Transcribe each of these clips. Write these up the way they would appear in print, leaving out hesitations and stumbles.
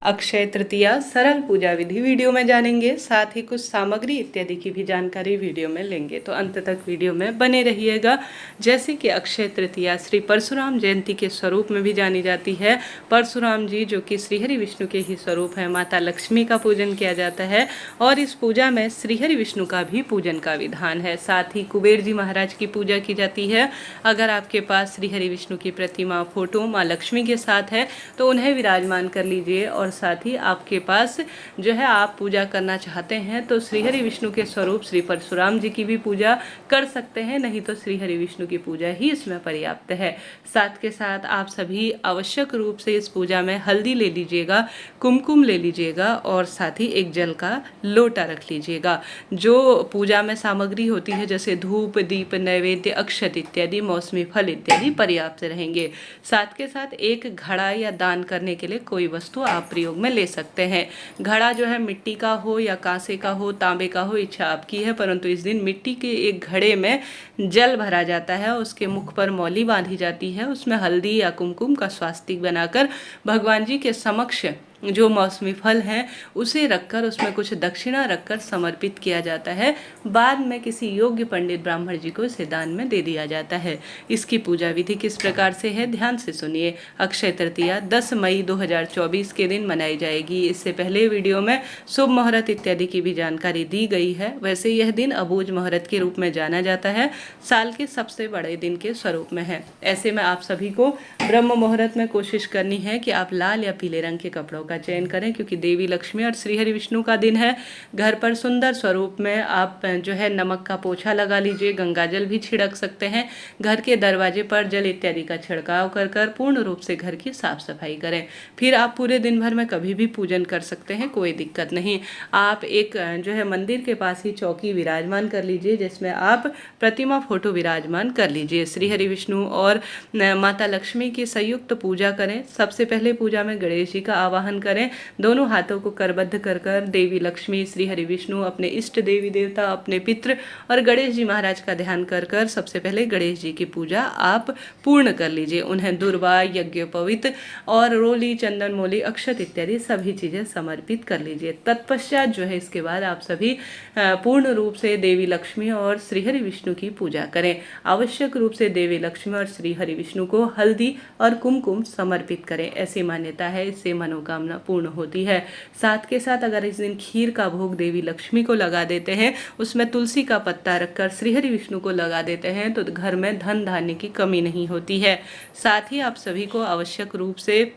अक्षय तृतीया सरल पूजा विधि वीडियो में जानेंगे, साथ ही कुछ सामग्री इत्यादि की भी जानकारी वीडियो में लेंगे, तो अंत तक वीडियो में बने रहिएगा। जैसे कि अक्षय तृतीया श्री परशुराम जयंती के स्वरूप में भी जानी जाती है। परशुराम जी जो कि श्रीहरि विष्णु के ही स्वरूप है, माता लक्ष्मी का पूजन किया जाता है और इस पूजा में श्रीहरि विष्णु का भी पूजन का विधान है। साथ ही कुबेर जी महाराज की पूजा की जाती है। अगर आपके पास श्रीहरि विष्णु की प्रतिमा फोटो माँ लक्ष्मी के साथ है तो उन्हें विराजमान कर लीजिए और साथ ही आपके पास जो है आप पूजा करना चाहते हैं तो श्रीहरि विष्णु के स्वरूप श्री परशुराम जी की भी पूजा कर सकते हैं, नहीं तो श्रीहरि विष्णु की पूजा ही इसमें पर्याप्त है। साथ के साथ आप सभी आवश्यक रूप से इस पूजा में हल्दी ले लीजिएगा, कुमकुम ले लीजिएगा और साथ ही एक जल का लोटा रख लीजिएगा। जो पूजा में सामग्री होती है जैसे धूप, दीप, नैवेद्य, अक्षत इत्यादि, मौसमी फल इत्यादि पर्याप्त रहेंगे। साथ के साथ एक घड़ा या दान करने के लिए कोई वस्तु आप प्रयोग में ले सकते हैं। घड़ा जो है मिट्टी का हो या कांसे का हो, तांबे का हो, इच्छा आपकी है, परंतु इस दिन मिट्टी के एक घड़े में जल भरा जाता है, उसके मुख पर मौली बांधी जाती है, उसमें हल्दी या कुमकुम का स्वास्तिक बनाकर भगवान जी के समक्ष जो मौसमी फल हैं उसे रखकर उसमें कुछ दक्षिणा रखकर समर्पित किया जाता है। बाद में किसी योग्य पंडित ब्राह्मण जी को इसे दान में दे दिया जाता है। इसकी पूजा विधि किस प्रकार से है, ध्यान से सुनिए। अक्षय तृतीया 10 मई 2024 के दिन मनाई जाएगी। इससे पहले वीडियो में शुभ मुहूर्त इत्यादि की भी जानकारी दी गई है। वैसे यह दिन अबूझ मुहूर्त के रूप में जाना जाता है, साल के सबसे बड़े दिन के स्वरूप में है। ऐसे में आप सभी को ब्रह्म मुहूर्त में कोशिश करनी है कि आप लाल या पीले रंग के कपड़ों का चयन करें, क्योंकि देवी लक्ष्मी और श्रीहरि विष्णु का दिन है। घर पर सुंदर स्वरूप में आप जो है नमक का पोछा लगा लीजिए, गंगा जल भी छिड़क सकते हैं। घर के दरवाजे पर जल इत्यादि का छिड़काव कर कर पूर्ण रूप से घर की साफ सफाई करें। फिर आप पूरे दिन भर में कभी भी पूजन कर सकते हैं, कोई दिक्कत नहीं। आप एक जो है मंदिर के पास ही चौकी विराजमान कर लीजिए जिसमें आप प्रतिमा फोटो विराजमान कर लीजिए। श्रीहरि विष्णु और माता लक्ष्मी की संयुक्त पूजा करें। सबसे पहले पूजा में गणेश जी का आवाहन करें। दोनों हाथों को करबद्ध कर कर देवी लक्ष्मी, श्रीहरि विष्णु, अपने इष्ट देवी देवता, अपने पितृ और गणेश जी महाराज का ध्यान कर कर सबसे पहले गणेश जी की पूजा आप पूर्ण कर लीजिए। उन्हें दुर्वा, यज्ञोपवीत और रोली, चंदन, मोली, अक्षत इत्यादि सभी चीजें समर्पित कर लीजिए। तत्पश्चात जो है इसके बाद आप सभी पूर्ण रूप से देवी लक्ष्मी और श्रीहरि विष्णु की पूजा करें। आवश्यक रूप से देवी लक्ष्मी और श्रीहरि विष्णु को हल्दी और कुमकुम समर्पित करें, ऐसी मान्यता है। इससे मनोकामना पूर्ण होती है। साथ के साथ अगर इस दिन खीर का भोग देवी लक्ष्मी को लगा देते हैं, उसमें तुलसी का पत्ता रखकर श्रीहरि विष्णु को लगा देते हैं तो घर में धन धान्य की कमी नहीं होती है। साथ ही आप सभी को आवश्यक रूप से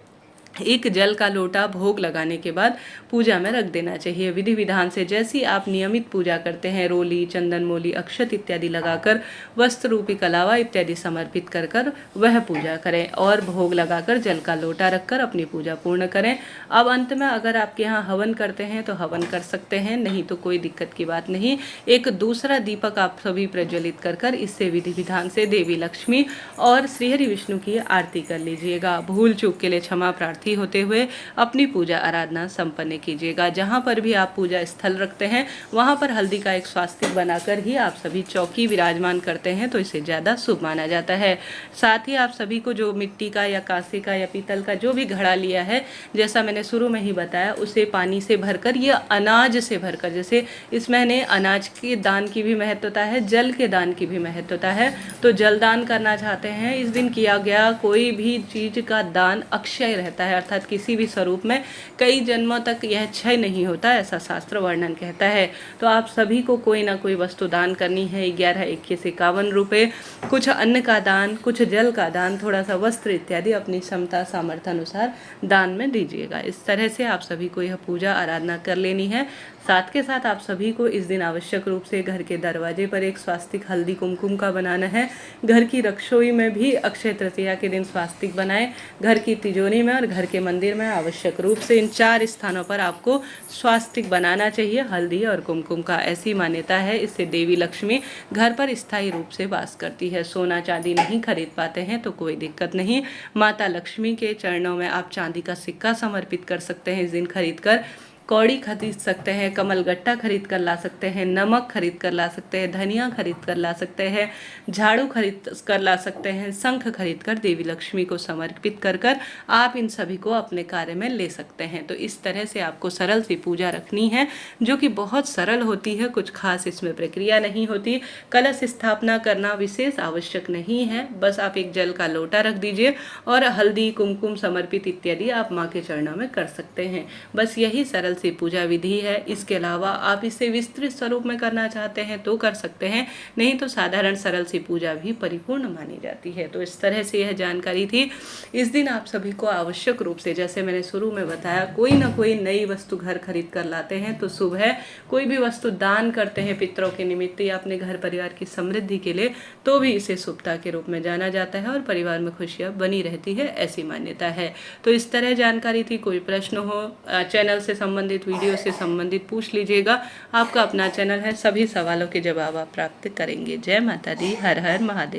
एक जल का लोटा भोग लगाने के बाद पूजा में रख देना चाहिए। विधि विधान से जैसी आप नियमित पूजा करते हैं, रोली, चंदन, मोली, अक्षत इत्यादि लगाकर वस्त्र रूपी कलावा इत्यादि समर्पित कर कर वह पूजा करें और भोग लगाकर जल का लोटा रखकर अपनी पूजा पूर्ण करें। अब अंत में अगर आपके यहाँ हवन करते हैं तो हवन कर सकते हैं, नहीं तो कोई दिक्कत की बात नहीं। एक दूसरा दीपक आप सभी प्रज्वलित कर कर इससे विधि विधान से देवी लक्ष्मी और श्रीहरि विष्णु की आरती कर लीजिएगा। भूल चूक के लिए क्षमा प्रार्थी होते हुए अपनी पूजा आराधना संपन्न कीजिएगा। जहाँ पर भी आप पूजा स्थल रखते हैं वहाँ पर हल्दी का एक स्वास्तिक बनाकर ही आप सभी चौकी विराजमान करते हैं तो इसे ज़्यादा शुभ माना जाता है। साथ ही आप सभी को जो मिट्टी का या कांसे का या पीतल का जो भी घड़ा लिया है, जैसा मैंने शुरू में ही बताया, उसे पानी से भरकर या अनाज से भरकर, जैसे इसमें अनाज के दान की भी महत्वता है, जल के दान की भी महत्वता है, तो जल दान करना चाहते हैं इस दिन किया गया कोई भी चीज का दान अक्षय रहता है, अर्थात किसी भी स्वरूप में कई जन्मों तक यह क्षय नहीं होता, ऐसा शास्त्र वर्णन कहता है। तो आप सभी को कोई ना कोई वस्तु दान करनी है। 11-21-51 रुपये, कुछ अन्न का दान, कुछ जल का दान, थोड़ा सा वस्त्र इत्यादि अपनी क्षमता सामर्थ्य अनुसार दान में दीजिएगा। इस तरह से आप सभी को यह पूजा आराधना कर लेनी है। साथ के साथ आप सभी को इस दिन आवश्यक रूप से घर के दरवाजे पर एक स्वास्तिक हल्दी कुमकुम का बनाना है। घर की रसोई में भी अक्षय तृतीया के दिन स्वास्तिक बनाएं। घर की तिजोरी में और घर के मंदिर में आवश्यक रूप से इन 4 स्थानों पर आपको स्वास्तिक बनाना चाहिए हल्दी और कुमकुम का। ऐसी मान्यता है, इससे देवी लक्ष्मी घर पर स्थायी रूप से वास करती है। सोना चांदी नहीं खरीद पाते हैं तो कोई दिक्कत नहीं, माता लक्ष्मी के चरणों में आप चांदी का सिक्का समर्पित कर सकते हैं इस दिन खरीद कर। कौड़ी खरीद सकते हैं, कमलगट्टा खरीद कर ला सकते हैं, नमक खरीद कर ला सकते हैं, धनिया खरीद कर ला सकते हैं, झाड़ू खरीद कर ला सकते हैं, शंख खरीद कर देवी लक्ष्मी को समर्पित कर कर आप इन सभी को अपने कार्य में ले सकते हैं। तो इस तरह से आपको सरल सी पूजा रखनी है, जो कि बहुत सरल होती है, कुछ खास इसमें प्रक्रिया नहीं होती। कलश स्थापना करना विशेष आवश्यक नहीं है, बस आप एक जल का लोटा रख दीजिए और हल्दी, कुमकुम समर्पित इत्यादि आप माँ के चरणों में कर सकते हैं। बस यही सरल सी पूजा विधि है। इसके अलावा आप इसे विस्तृत स्वरूप में करना चाहते हैं तो कर सकते हैं, नहीं तो साधारण सरल सी पूजा भी परिपूर्ण मानी जाती है। तो इस तरह से यह जानकारी थी। इस दिन आप सभी को आवश्यक रूप से, जैसे मैंने शुरू में बताया, कोई ना कोई नई वस्तु घर खरीद कर लाते हैं तो शुभ है। कोई भी वस्तु दान करते हैं पितरों के निमित्त या अपने घर परिवार की समृद्धि के लिए, तो भी इसे शुभता के रूप में जाना जाता है और परिवार में खुशियां बनी रहती है, ऐसी मान्यता है। तो इस तरह जानकारी थी। कोई प्रश्न हो चैनल से संबंधित, वीडियो से संबंधित, पूछ लीजिएगा। आपका अपना चैनल है, सभी सवालों के जवाब आप प्राप्त करेंगे। जय माता दी, हर हर महादेव।